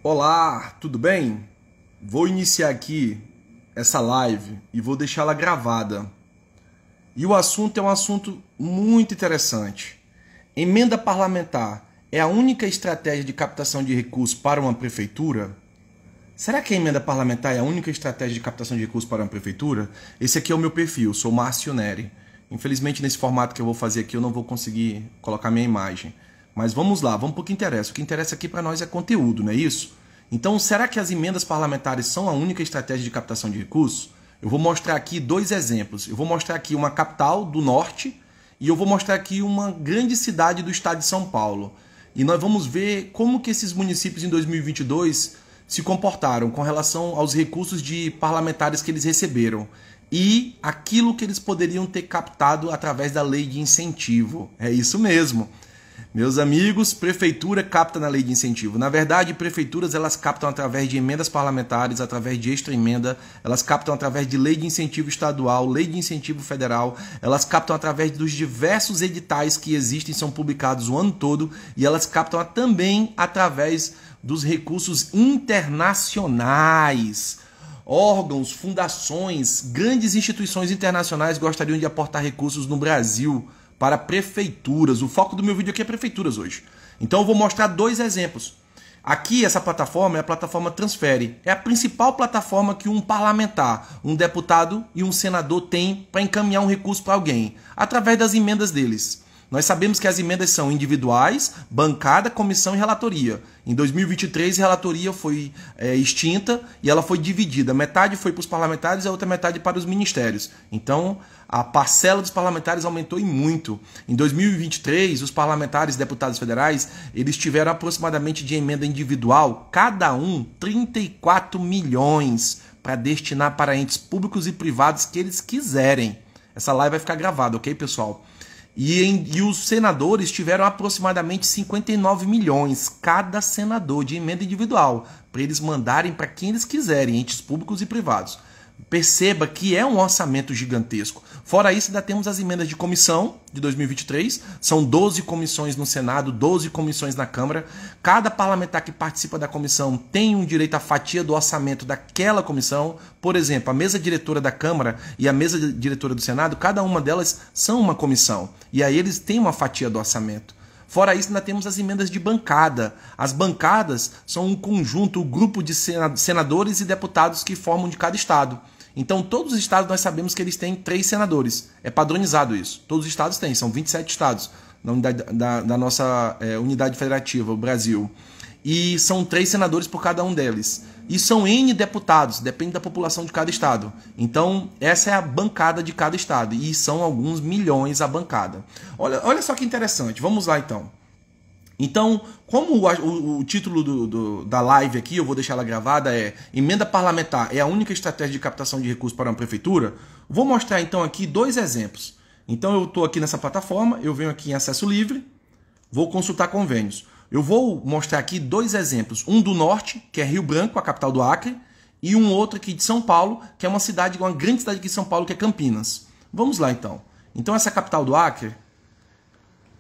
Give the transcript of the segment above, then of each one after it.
Olá, tudo bem? Vou iniciar aqui essa live e vou deixá-la gravada. E o assunto é um assunto muito interessante. Emenda parlamentar é a única estratégia de captação de recursos para uma prefeitura? Será que a emenda parlamentar é a única estratégia de captação de recursos para uma prefeitura? Esse aqui é o meu perfil, sou Márcio Neri. Infelizmente, nesse formato que eu vou fazer aqui, eu não vou conseguir colocar minha imagem. Mas vamos lá, vamos para o que interessa. O que interessa aqui para nós é conteúdo, não é isso? Então, será que as emendas parlamentares são a única estratégia de captação de recursos? Eu vou mostrar aqui dois exemplos. Eu vou mostrar aqui uma capital do norte e eu vou mostrar aqui uma grande cidade do estado de São Paulo. E nós vamos ver como que esses municípios em 2022 se comportaram com relação aos recursos de parlamentares que eles receberam e aquilo que eles poderiam ter captado através da lei de incentivo. É isso mesmo. Meus amigos, prefeitura capta na lei de incentivo. Na verdade, prefeituras elas captam através de emendas parlamentares, através de extra-emenda, elas captam através de lei de incentivo estadual, lei de incentivo federal, elas captam através dos diversos editais que existem, são publicados o ano todo, e elas captam também através dos recursos internacionais. Órgãos, fundações, grandes instituições internacionais gostariam de aportar recursos no Brasil para prefeituras. O foco do meu vídeo aqui é prefeituras hoje. Então eu vou mostrar dois exemplos. Aqui essa plataforma é a plataforma Transfere. É a principal plataforma que um parlamentar, um deputado e um senador tem para encaminhar um recurso para alguém, através das emendas deles. Nós sabemos que as emendas são individuais, bancada, comissão e relatoria. Em 2023, a relatoria foi extinta e ela foi dividida. Metade foi para os parlamentares e a outra metade para os ministérios. Então, a parcela dos parlamentares aumentou e muito. Em 2023, os parlamentares e deputados federais, eles tiveram aproximadamente de emenda individual, cada um 34 milhões para destinar para entes públicos e privados que eles quiserem. Essa live vai ficar gravada, ok, pessoal? E os senadores tiveram aproximadamente 59 milhões, cada senador, de emenda individual, para eles mandarem para quem eles quiserem, entes públicos e privados. Perceba que é um orçamento gigantesco. Fora isso, ainda temos as emendas de comissão de 2023. São 12 comissões no Senado, 12 comissões na Câmara. Cada parlamentar que participa da comissão tem um direito à fatia do orçamento daquela comissão. Por exemplo, a mesa diretora da Câmara e a mesa diretora do Senado, cada uma delas são uma comissão. E aí eles têm uma fatia do orçamento. Fora isso, ainda temos as emendas de bancada. As bancadas são um conjunto, um grupo de senadores e deputados que formam de cada estado. Então, todos os estados nós sabemos que eles têm 3 senadores. É padronizado isso. Todos os estados têm, são 27 estados na unidade, da nossa unidade federativa, o Brasil. E são 3 senadores por cada um deles. E são N deputados, depende da população de cada estado. Então, essa é a bancada de cada estado. E são alguns milhões a bancada. Olha só que interessante. Vamos lá, então. Então, como o título da live aqui, eu vou deixar ela gravada, é Emenda Parlamentar é a única estratégia de captação de recursos para uma prefeitura, vou mostrar, então, aqui 2 exemplos. Então, eu estou aqui nessa plataforma, eu venho aqui em acesso livre, vou consultar convênios. Eu vou mostrar aqui 2 exemplos, um do norte, que é Rio Branco, a capital do Acre, e um outro aqui de São Paulo, que é uma grande cidade aqui de São Paulo, que é Campinas. Vamos lá, então. Então, essa capital do Acre,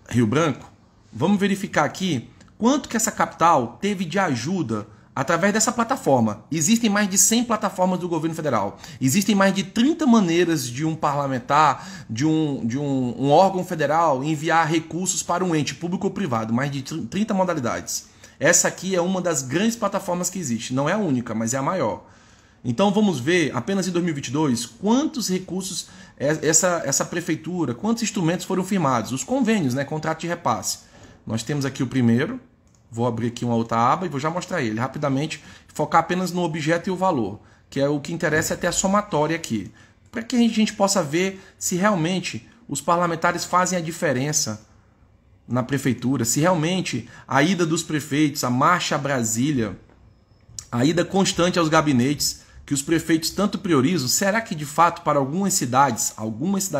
Rio Branco, vamos verificar aqui quanto que essa capital teve de ajuda através dessa plataforma. Existem mais de 100 plataformas do governo federal. Existem mais de 30 maneiras de um parlamentar, de um órgão federal enviar recursos para um ente público ou privado. Mais de 30 modalidades. Essa aqui é uma das grandes plataformas que existe. Não é a única, mas é a maior. Então vamos ver, apenas em 2022, quantos recursos essa prefeitura, quantos instrumentos foram firmados. Os convênios, né, contrato de repasse. Nós temos aqui o primeiro, vou abrir aqui uma outra aba e vou já mostrar ele rapidamente, focar apenas no objeto e o valor, que é o que interessa, é ter a somatória aqui, para que a gente possa ver se realmente os parlamentares fazem a diferença na prefeitura, se realmente a ida dos prefeitos, a marcha a Brasília, a ida constante aos gabinetes, que os prefeitos tanto priorizam, será que de fato para algumas cidades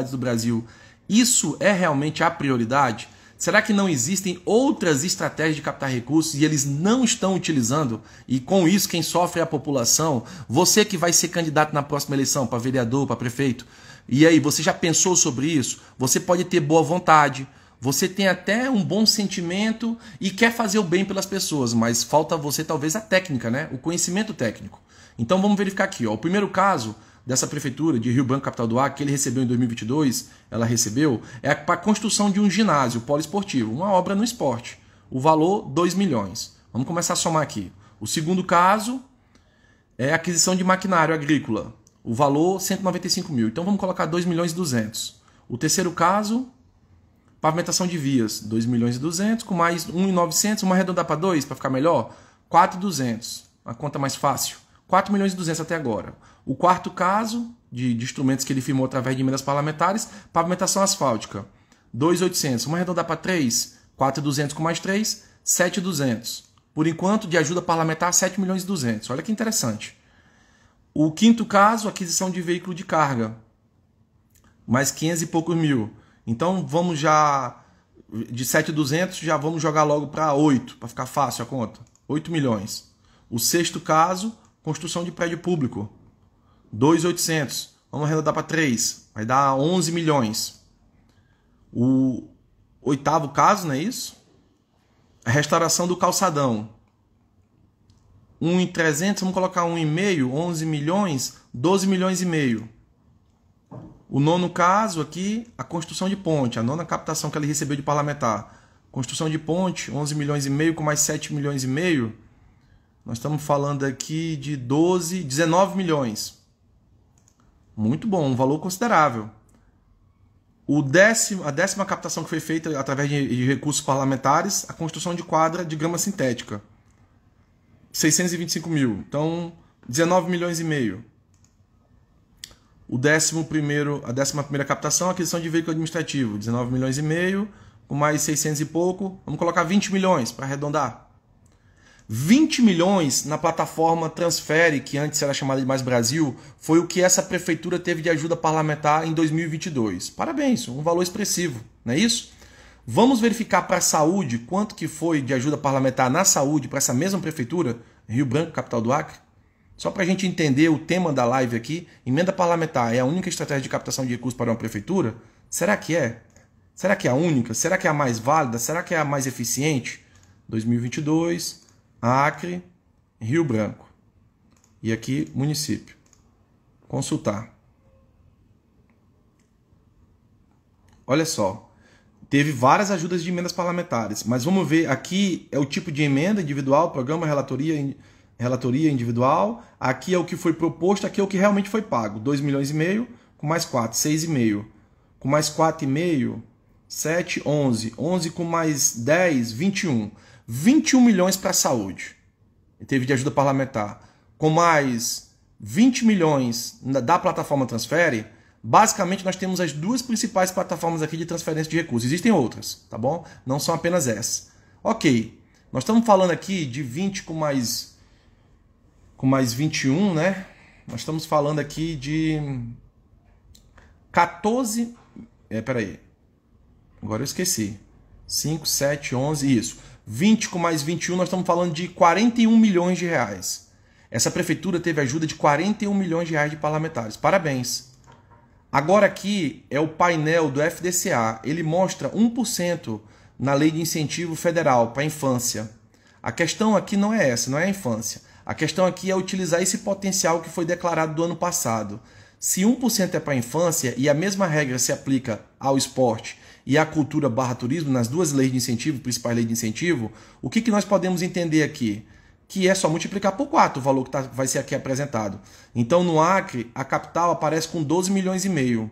do Brasil, isso é realmente a prioridade? Será que não existem outras estratégias de captar recursos e eles não estão utilizando? E com isso quem sofre é a população? Você que vai ser candidato na próxima eleição para vereador, para prefeito. E aí, você já pensou sobre isso? Você pode ter boa vontade, Você tem até um bom sentimento e quer fazer o bem pelas pessoas, mas falta a você talvez a técnica, né? O conhecimento técnico. Então vamos verificar aqui. Ó. O primeiro caso dessa prefeitura de Rio Branco, capital do Acre, que ele recebeu em 2022, ela recebeu, é para a construção de um ginásio poliesportivo, uma obra no esporte. O valor, 2 milhões. Vamos começar a somar aqui. O segundo caso é a aquisição de maquinário agrícola. O valor, 195 mil. Então vamos colocar 2 milhões e 200. O terceiro caso, pavimentação de vias, 2 milhões e 200, com mais 1.900, vamos arredondar para 2 para ficar melhor? 4.200, a conta mais fácil. 4 milhões e 200 até agora. O quarto caso, de instrumentos que ele firmou através de emendas parlamentares, pavimentação asfáltica, 2.800, vamos arredondar para 3, 4.200 com mais 3, 7.200. Por enquanto, de ajuda parlamentar, 7 milhões e 200. Olha que interessante. O quinto caso, aquisição de veículo de carga, mais 500 e poucos mil. Então vamos já, de 7.200, já vamos jogar logo para 8, para ficar fácil a conta. 8 milhões. O sexto caso, construção de prédio público, 2.800. Vamos arredondar para 3, vai dar 11 milhões. O oitavo caso, não é isso? A restauração do calçadão, 1.300, vamos colocar 1,5, 11 milhões, 12 milhões e meio. O nono caso aqui, a construção de ponte, a nona captação que ele recebeu de parlamentar. Construção de ponte, 11 milhões e meio com mais 7 milhões e meio. Nós estamos falando aqui de 19 milhões. Muito bom, um valor considerável. A décima captação que foi feita através de recursos parlamentares, a construção de quadra de grama sintética. 625 mil. Então, 19 milhões e meio. A 11ª captação, aquisição de veículo administrativo, 19 milhões e meio, com mais 600 e pouco. Vamos colocar 20 milhões para arredondar. 20 milhões na plataforma Transfere, que antes era chamada de Mais Brasil, foi o que essa prefeitura teve de ajuda parlamentar em 2022. Parabéns, um valor expressivo, não é isso? Vamos verificar para a saúde quanto que foi de ajuda parlamentar na saúde para essa mesma prefeitura, Rio Branco, capital do Acre? Só para a gente entender o tema da live aqui, emenda parlamentar é a única estratégia de captação de recursos para uma prefeitura? Será que é? Será que é a única? Será que é a mais válida? Será que é a mais eficiente? 2022, Acre, Rio Branco. E aqui, município. Consultar. Olha só. Teve várias ajudas de emendas parlamentares, mas vamos ver, aqui é o tipo de emenda individual, programa, relatoria individual, aqui é o que foi proposto, aqui é o que realmente foi pago, 2 milhões e meio, com mais 4, 6,5, com mais 4,5, 7, 11, 11 com mais 10, 21, 21 milhões para a saúde, teve de ajuda parlamentar, com mais 20 milhões da plataforma Transfere. Basicamente, nós temos as duas principais plataformas aqui de transferência de recursos. Existem outras, tá bom? Não são apenas essa. Ok, nós estamos falando aqui de 20 com mais 21, né? Nós estamos falando aqui de 14... peraí. Agora eu esqueci. 5, 7, 11, isso. 20 com mais 21, nós estamos falando de 41 milhões de reais. Essa prefeitura teve ajuda de 41 milhões de reais de parlamentares. Parabéns. Agora aqui é o painel do FDCA. Ele mostra 1% na lei de incentivo federal para a infância. A questão aqui não é essa, não é a infância. A questão aqui é utilizar esse potencial que foi declarado do ano passado. Se 1% é para a infância e a mesma regra se aplica ao esporte e à cultura / turismo, nas duas leis de incentivo, principais leis de incentivo, o que nós podemos entender aqui? Que é só multiplicar por 4 o valor que vai ser aqui apresentado. Então, no Acre, a capital aparece com 12 milhões e meio.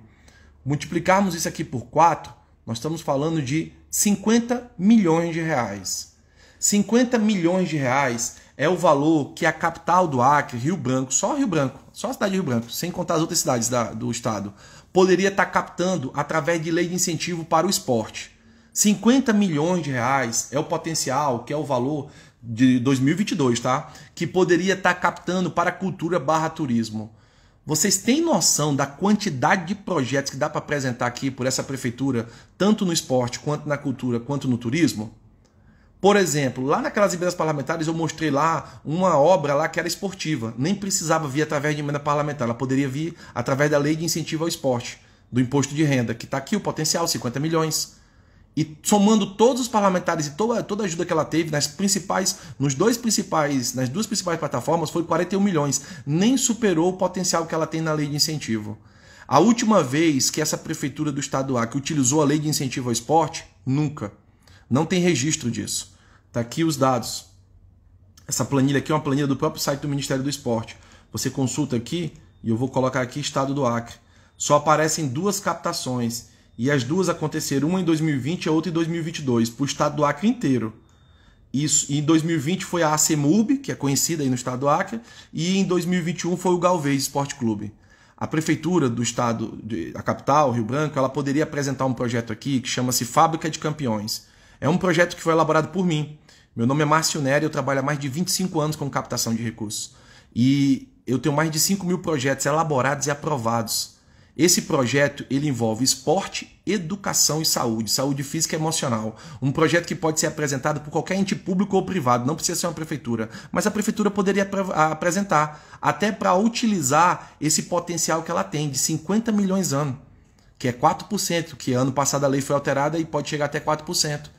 Multiplicarmos isso aqui por 4, nós estamos falando de 50 milhões de reais. 50 milhões de reais é o valor que a capital do Acre, Rio Branco, só a cidade de Rio Branco, sem contar as outras cidades do estado, poderia estar captando através de lei de incentivo para o esporte. 50 milhões de reais é o potencial, que é o valor de 2022, tá? Que poderia estar captando para a cultura / turismo. Vocês têm noção da quantidade de projetos que dá para apresentar aqui por essa prefeitura, tanto no esporte, quanto na cultura, quanto no turismo? Por exemplo, lá naquelas emendas parlamentares eu mostrei lá uma obra lá que era esportiva. Nem precisava vir através de emenda parlamentar, ela poderia vir através da lei de incentivo ao esporte, do imposto de renda, que está aqui o potencial, 50 milhões. E somando todos os parlamentares e toda a ajuda que ela teve nas duas principais plataformas, foi 41 milhões. Nem superou o potencial que ela tem na lei de incentivo. A última vez que essa prefeitura do estado do Acre utilizou a lei de incentivo ao esporte, nunca. Não tem registro disso. Tá aqui os dados. Essa planilha aqui é uma planilha do próprio site do Ministério do Esporte. Você consulta aqui e eu vou colocar aqui estado do Acre. Só aparecem 2 captações. E as 2 aconteceram, uma em 2020 e a outra em 2022, para o estado do Acre inteiro. Isso, e em 2020 foi a ACMURB, que é conhecida aí no estado do Acre, e em 2021 foi o Galvez Esporte Clube. A prefeitura do estado, a capital, Rio Branco, ela poderia apresentar um projeto aqui que chama-se Fábrica de Campeões. É um projeto que foi elaborado por mim. Meu nome é Márcio Nery, eu trabalho há mais de 25 anos com captação de recursos. E eu tenho mais de 5 mil projetos elaborados e aprovados. Esse projeto ele envolve esporte, educação e saúde física e emocional. Um projeto que pode ser apresentado por qualquer ente público ou privado, não precisa ser uma prefeitura. Mas a prefeitura poderia apresentar, até para utilizar esse potencial que ela tem, de 50 milhões ano, que é 4%, que ano passado a lei foi alterada e pode chegar até 4%.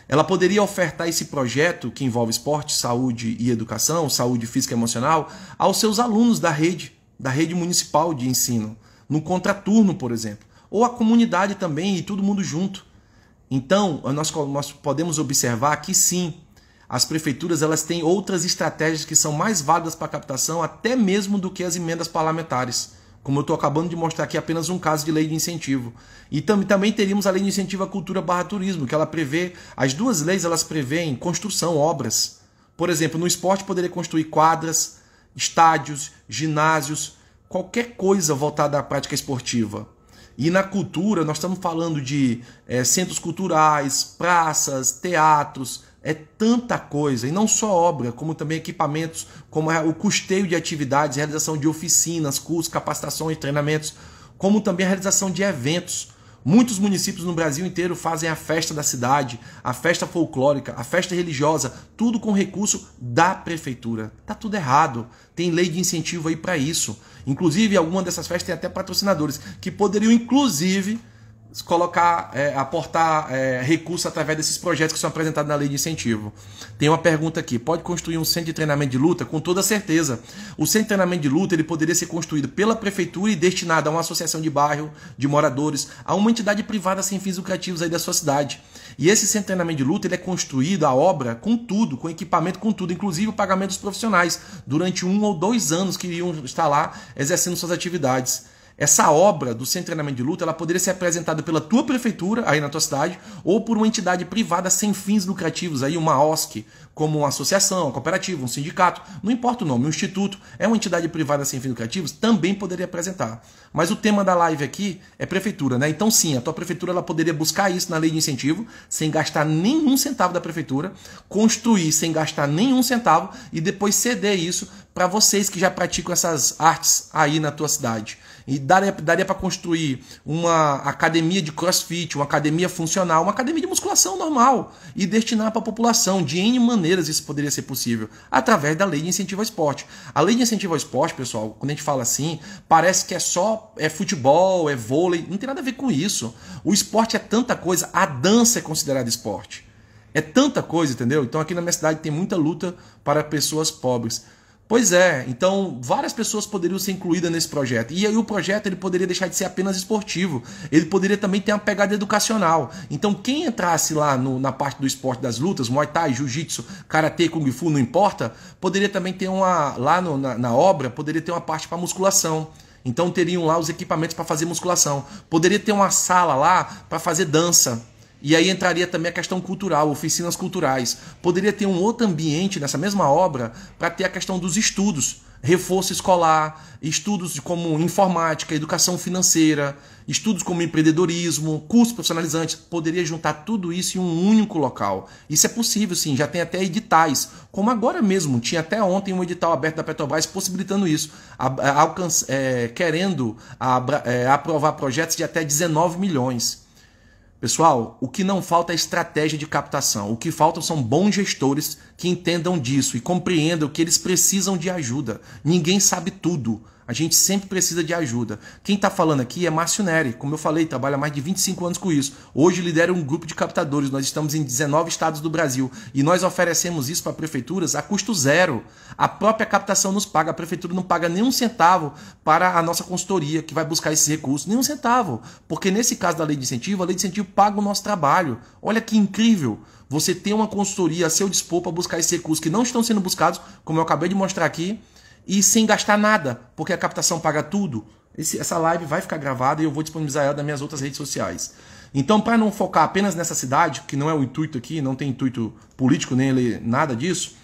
Ela poderia ofertar esse projeto, que envolve esporte, saúde e educação, saúde física e emocional, aos seus alunos da rede municipal de ensino. No contraturno, por exemplo, ou a comunidade também e todo mundo junto. Então, nós podemos observar que sim, as prefeituras elas têm outras estratégias que são mais válidas para a captação até mesmo do que as emendas parlamentares. Como eu estou acabando de mostrar aqui apenas um caso de lei de incentivo. E também teríamos a lei de incentivo à cultura / turismo, que ela prevê, as 2 leis elas prevêem construção, obras. Por exemplo, no esporte poderia construir quadras, estádios, ginásios, qualquer coisa voltada à prática esportiva. E na cultura, nós estamos falando de centros culturais, praças, teatros, é tanta coisa. E não só obra, como também equipamentos, como o custeio de atividades, realização de oficinas, cursos, capacitações, treinamentos, como também a realização de eventos. Muitos municípios no Brasil inteiro fazem a festa da cidade, a festa folclórica, a festa religiosa, tudo com recurso da prefeitura. Tá tudo errado. Tem lei de incentivo aí para isso. Inclusive, alguma dessas festas tem até patrocinadores que poderiam, inclusive, aportar recursos através desses projetos que são apresentados na lei de incentivo. Tem uma pergunta aqui: pode construir um centro de treinamento de luta? Com toda certeza. O centro de treinamento de luta ele poderia ser construído pela prefeitura e destinado a uma associação de bairro, de moradores, a uma entidade privada sem fins lucrativos aí da sua cidade. E esse centro de treinamento de luta ele é construído, a obra, com tudo, com equipamento, com tudo, inclusive o pagamento dos profissionais, durante 1 ou 2 anos que iriam estar lá exercendo suas atividades. Essa obra do centro de treinamento de luta ela poderia ser apresentada pela tua prefeitura, aí na tua cidade, ou por uma entidade privada sem fins lucrativos, aí uma OSC, como uma associação, uma cooperativa, um sindicato, não importa o nome, um instituto, é uma entidade privada sem fins lucrativos, também poderia apresentar. Mas o tema da live aqui é prefeitura, né? Então sim, a tua prefeitura ela poderia buscar isso na lei de incentivo, sem gastar nenhum centavo da prefeitura, construir sem gastar nenhum centavo e depois ceder isso para vocês que já praticam essas artes aí na tua cidade. E daria para construir uma academia de crossfit, uma academia funcional, uma academia de musculação normal e destinar para a população. De N maneiras isso poderia ser possível, através da lei de incentivo ao esporte. A lei de incentivo ao esporte, pessoal, quando a gente fala assim, parece que é só futebol, é vôlei, não tem nada a ver com isso. O esporte é tanta coisa, a dança é considerada esporte. É tanta coisa, entendeu? Então aqui na minha cidade tem muita luta para pessoas pobres. Pois é, então várias pessoas poderiam ser incluídas nesse projeto. E aí o projeto ele poderia deixar de ser apenas esportivo. Ele poderia também ter uma pegada educacional. Então quem entrasse lá na parte do esporte das lutas, Muay Thai, Jiu-Jitsu, Karatê, Kung Fu, não importa, poderia também ter na obra, poderia ter uma parte para musculação. Então teriam lá os equipamentos para fazer musculação. Poderia ter uma sala lá para fazer dança. E aí entraria também a questão cultural, oficinas culturais. Poderia ter um outro ambiente nessa mesma obra para ter a questão dos estudos, reforço escolar, estudos como informática, educação financeira, estudos como empreendedorismo, cursos profissionalizantes. Poderia juntar tudo isso em um único local. Isso é possível, sim. Já tem até editais, como agora mesmo. Tinha até ontem um edital aberto da Petrobras possibilitando isso, querendo aprovar projetos de até 19 milhões. Pessoal, o que não falta é estratégia de captação. O que falta são bons gestores que entendam disso e compreendam que eles precisam de ajuda. Ninguém sabe tudo. A gente sempre precisa de ajuda. Quem está falando aqui é Márcio Neri. Como eu falei, trabalha há mais de 25 anos com isso. Hoje lidera um grupo de captadores. Nós estamos em 19 estados do Brasil. E nós oferecemos isso para prefeituras a custo zero. A própria captação nos paga. A prefeitura não paga nem um centavo para a nossa consultoria que vai buscar esses recursos. Nem um centavo. Porque nesse caso da lei de incentivo, a lei de incentivo paga o nosso trabalho. Olha que incrível. Você tem uma consultoria a seu dispor para buscar esses recursos que não estão sendo buscados, como eu acabei de mostrar aqui, e sem gastar nada, porque a captação paga tudo. Essa live vai ficar gravada e eu vou disponibilizar ela nas minhas outras redes sociais. Então, para não focar apenas nessa cidade, que não é o intuito aqui, não tem intuito político nem nada disso,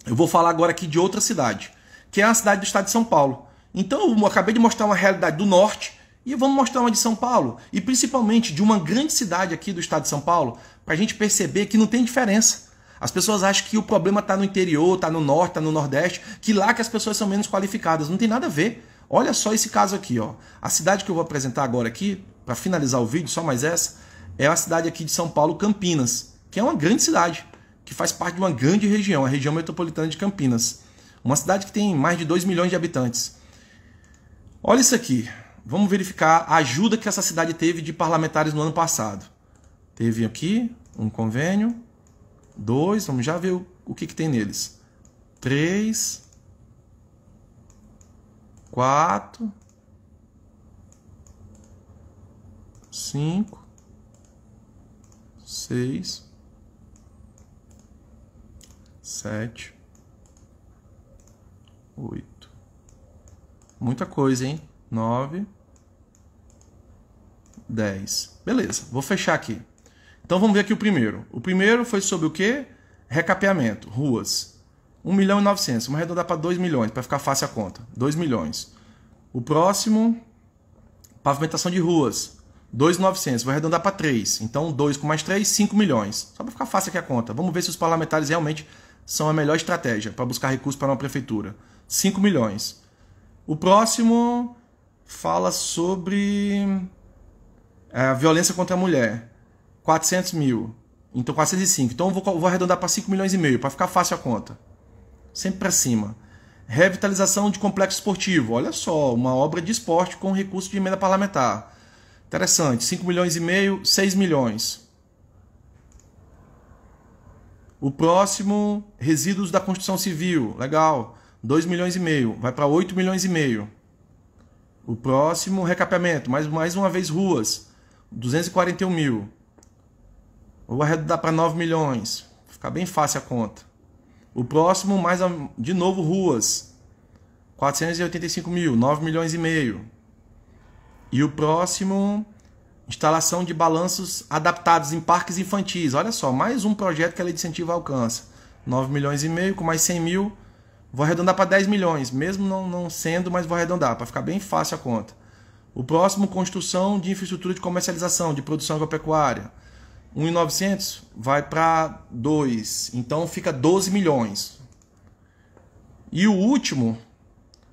eu vou falar agora aqui de outra cidade, que é a cidade do estado de São Paulo. Então, eu acabei de mostrar uma realidade do norte e vamos mostrar uma de São Paulo, e principalmente de uma grande cidade aqui do estado de São Paulo, para a gente perceber que não tem diferença. As pessoas acham que o problema está no interior, está no norte, está no nordeste, que lá que as pessoas são menos qualificadas. Não tem nada a ver. Olha só esse caso aqui, ó. A cidade que eu vou apresentar agora aqui, para finalizar o vídeo, só mais essa, é a cidade aqui de São Paulo, Campinas, que é uma grande cidade, que faz parte de uma grande região, a região metropolitana de Campinas. Uma cidade que tem mais de 2 milhões de habitantes. Olha isso aqui. Vamos verificar a ajuda que essa cidade teve de parlamentares no ano passado. Teve aqui um convênio. 2, vamos já ver o que tem neles. 3, 4, 5, 6, 7, 8. Muita coisa, hein? 9, 10. Beleza, vou fechar aqui. Então vamos ver aqui o primeiro. O primeiro foi sobre o quê? Recapeamento, ruas. 1.900.000. Vamos arredondar para 2 milhões, para ficar fácil a conta. 2 milhões. O próximo, pavimentação de ruas. 2.900. Vou arredondar para 3. Então 2 com mais 3, 5 milhões. Só para ficar fácil aqui a conta. Vamos ver se os parlamentares realmente são a melhor estratégia para buscar recursos para uma prefeitura. 5 milhões. O próximo fala sobre a violência contra a mulher. 400 mil. Então 405. Então eu vou arredondar para 5 milhões e meio, para ficar fácil a conta. Sempre para cima. Revitalização de complexo esportivo. Olha só, uma obra de esporte com recurso de emenda parlamentar. Interessante. 5 milhões e meio, 6 milhões. O próximo, resíduos da construção civil. Legal. 2 milhões e meio. Vai para 8 milhões e meio. O próximo, recapeamento. Mais uma vez ruas. 241 mil. Vou arredondar para 9 milhões. Fica bem fácil a conta. O próximo, de novo, ruas. 485 mil, 9 milhões e meio. E o próximo, instalação de balanços adaptados em parques infantis. Olha só, mais um projeto que a lei de incentivo alcança. 9 milhões e meio, com mais 100 mil. Vou arredondar para 10 milhões, mesmo não sendo, mas vou arredondar, para ficar bem fácil a conta. O próximo, construção de infraestrutura de comercialização, de produção agropecuária. 1.900 vai para 2, então fica 12 milhões. E o último,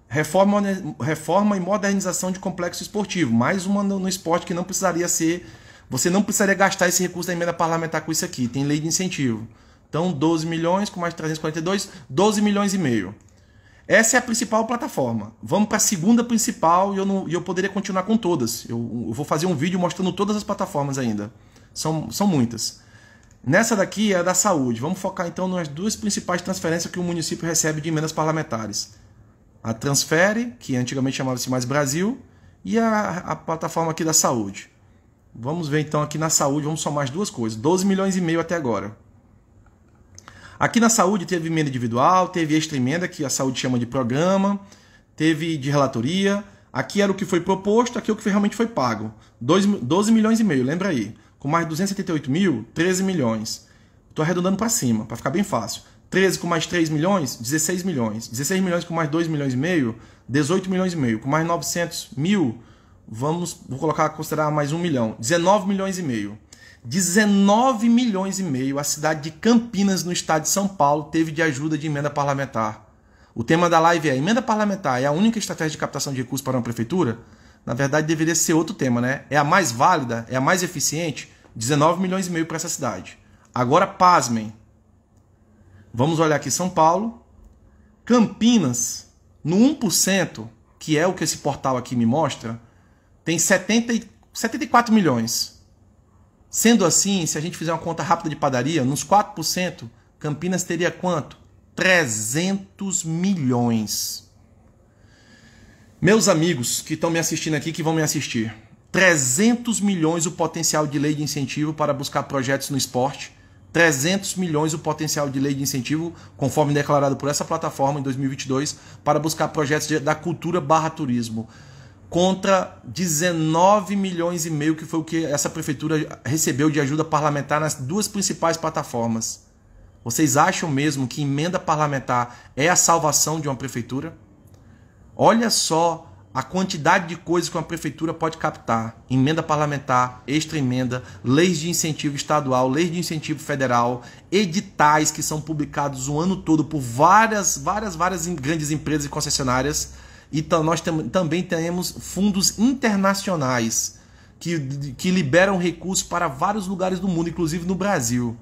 reforma e modernização de complexo esportivo. Mais uma no esporte que não precisaria ser, você não precisaria gastar esse recurso da emenda parlamentar com isso aqui, tem lei de incentivo. Então 12 milhões com mais 342, 12 milhões e meio. Essa é a principal plataforma. Vamos para a segunda principal e eu poderia continuar com todas. Eu vou fazer um vídeo mostrando todas as plataformas ainda. São muitas. Nessa daqui é a da saúde. Vamos focar então nas duas principais transferências que o município recebe de emendas parlamentares. A Transfere, que antigamente chamava-se Mais Brasil, e a plataforma aqui da saúde. Vamos ver então aqui na saúde, vamos somar as duas coisas. 12 milhões e meio até agora. Aqui na saúde teve emenda individual, teve extra emenda, que a saúde chama de programa, teve de relatoria. Aqui era o que foi proposto, aqui é o que realmente foi pago. 12 milhões e meio, lembra aí. Com mais 278 mil, 13 milhões. Estou arredondando para cima, para ficar bem fácil. 13 com mais 3 milhões, 16 milhões. 16 milhões com mais 2 milhões e meio, 18 milhões e meio. Com mais 900 mil, vou considerar mais 1 milhão. 19 milhões e meio. 19 milhões e meio a cidade de Campinas, no estado de São Paulo, teve de ajuda de emenda parlamentar. O tema da live é: emenda parlamentar é a única estratégia de captação de recursos para uma prefeitura? Na verdade, deveria ser outro tema, né? É a mais válida? É a mais eficiente? 19 milhões e meio para essa cidade. Agora, pasmem. Vamos olhar aqui São Paulo. Campinas, no 1%, que é o que esse portal aqui me mostra, tem 74 milhões. Sendo assim, se a gente fizer uma conta rápida de padaria, nos 4%, Campinas teria quanto? 300 milhões. Meus amigos que estão me assistindo aqui, que vão me assistir, 300 milhões o potencial de lei de incentivo para buscar projetos no esporte, 300 milhões o potencial de lei de incentivo, conforme declarado por essa plataforma em 2022, para buscar projetos da cultura / turismo, contra 19 milhões e meio, que foi o que essa prefeitura recebeu de ajuda parlamentar nas duas principais plataformas. Vocês acham mesmo que emenda parlamentar é a salvação de uma prefeitura? Olha só a quantidade de coisas que uma prefeitura pode captar. Emenda parlamentar, extra-emenda, leis de incentivo estadual, leis de incentivo federal, editais que são publicados o ano todo por várias grandes empresas e concessionárias. E nós também temos fundos internacionais que liberam recursos para vários lugares do mundo, inclusive no Brasil.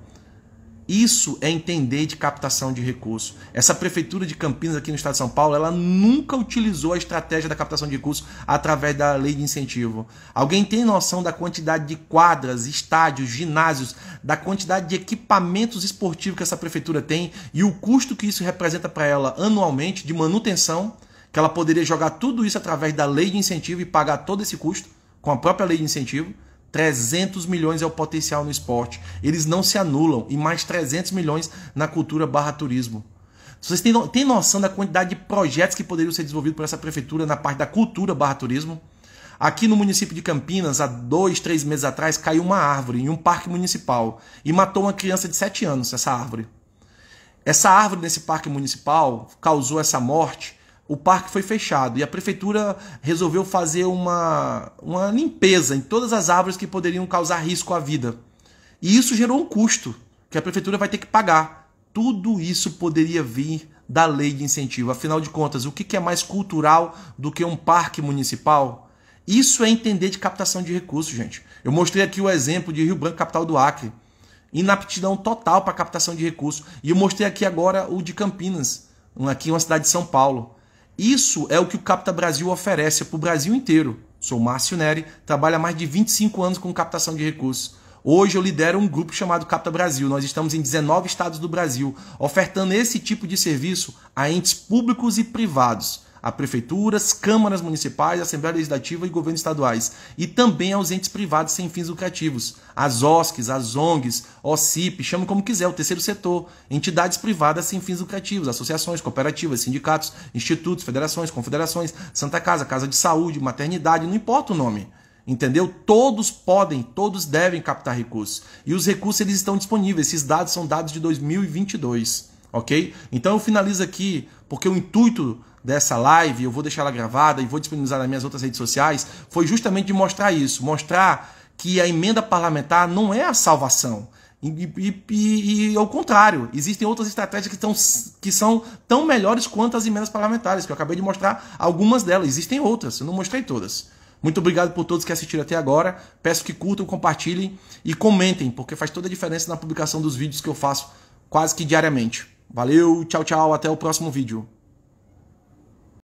Isso é entender de captação de recursos. Essa prefeitura de Campinas aqui no estado de São Paulo, ela nunca utilizou a estratégia da captação de recursos através da lei de incentivo. Alguém tem noção da quantidade de quadras, estádios, ginásios, da quantidade de equipamentos esportivos que essa prefeitura tem e o custo que isso representa para ela anualmente de manutenção, que ela poderia jogar tudo isso através da lei de incentivo e pagar todo esse custo com a própria lei de incentivo? 300 milhões é o potencial no esporte. Eles não se anulam. E mais 300 milhões na cultura / turismo. Vocês têm noção da quantidade de projetos que poderiam ser desenvolvidos por essa prefeitura na parte da cultura / turismo? Aqui no município de Campinas, há 2, 3 meses atrás, caiu uma árvore em um parque municipal e matou uma criança de 7 anos, essa árvore. Essa árvore nesse parque municipal causou essa morte. O parque foi fechado e a prefeitura resolveu fazer uma limpeza em todas as árvores que poderiam causar risco à vida. E isso gerou um custo que a prefeitura vai ter que pagar. Tudo isso poderia vir da lei de incentivo. Afinal de contas, o que é mais cultural do que um parque municipal? Isso é entender de captação de recursos, gente. Eu mostrei aqui o exemplo de Rio Branco, capital do Acre. Inaptidão total para captação de recursos. E eu mostrei aqui agora o de Campinas, aqui uma cidade de São Paulo. Isso é o que o Capta Brasil oferece para o Brasil inteiro. Sou Márcio Neri, trabalho há mais de 25 anos com captação de recursos. Hoje eu lidero um grupo chamado Capta Brasil. Nós estamos em 19 estados do Brasil, ofertando esse tipo de serviço a entes públicos e privados, a prefeituras, câmaras municipais, Assembleia Legislativa e governos estaduais, e também aos entes privados sem fins lucrativos, as OSCs, as ONGs, OCIP, chame como quiser, o terceiro setor, entidades privadas sem fins lucrativos, associações, cooperativas, sindicatos, institutos, federações, confederações, Santa Casa, Casa de Saúde, maternidade, não importa o nome. Entendeu? Todos podem, todos devem captar recursos. E os recursos eles estão disponíveis. Esses dados são dados de 2022, ok? Então eu finalizo aqui, porque o intuito dessa live, eu vou deixar ela gravada e vou disponibilizar nas minhas outras redes sociais, foi justamente de mostrar isso, mostrar que a emenda parlamentar não é a salvação. E ao contrário, existem outras estratégias que são tão melhores quanto as emendas parlamentares, que eu acabei de mostrar algumas delas. Existem outras, eu não mostrei todas. Muito obrigado por todos que assistiram até agora. Peço que curtam, compartilhem e comentem, porque faz toda a diferença na publicação dos vídeos que eu faço quase que diariamente. Valeu, tchau, tchau, até o próximo vídeo.